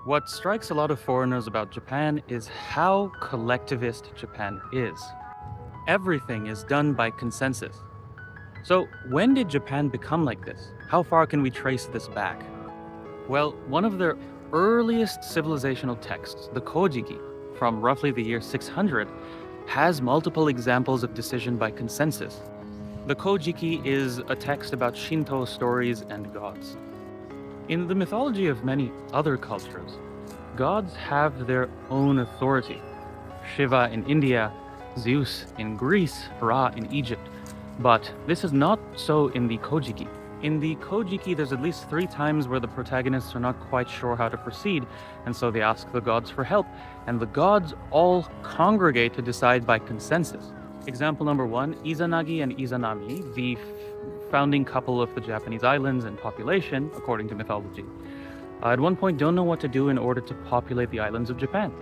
What strikes a lot of foreigners about Japan is how collectivist Japan is. Everything is done by consensus. So, when did Japan become like this? How far can we trace this back? Well, one of their earliest civilizational texts, the Kojiki, from roughly the year 600, has multiple examples of decision by consensus. The Kojiki is a text about Shinto stories and gods. In the mythology of many other cultures, gods have their own authority. Shiva in India, Zeus in Greece, Ra in Egypt. But this is not so in the Kojiki. In the Kojiki, there's at least 3 times where the protagonists are not quite sure how to proceed, and so they ask the gods for help, and the gods all congregate to decide by consensus. Example number 1, Izanagi and Izanami, the founding couple of the Japanese islands and population, according to mythology, at one point don't know what to do in order to populate the islands of Japan.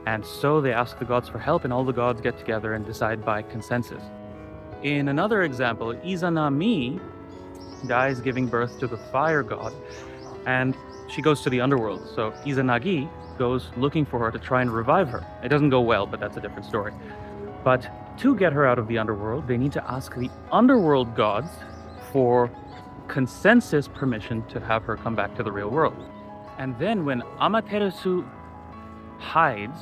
And so they ask the gods for help, and all the gods get together and decide by consensus. In another example, Izanami dies giving birth to the fire god, and she goes to the underworld. So Izanagi goes looking for her to try and revive her. It doesn't go well, but that's a different story. But to get her out of the underworld, they need to ask the underworld gods for consensus permission to have her come back to the real world. And then when Amaterasu hides,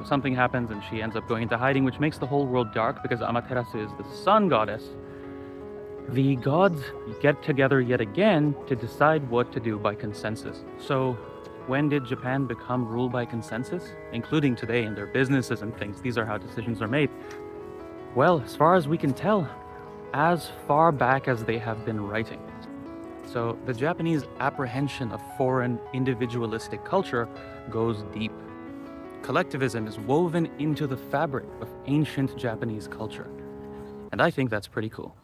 something happens and she ends up going into hiding, which makes the whole world dark because Amaterasu is the sun goddess. The gods get together yet again to decide what to do by consensus. So when did Japan become ruled by consensus? Including today in their businesses and things. These are how decisions are made. Well, as far as we can tell, as far back as they have been writing. So the Japanese apprehension of foreign individualistic culture goes deep. Collectivism is woven into the fabric of ancient Japanese culture. And I think that's pretty cool.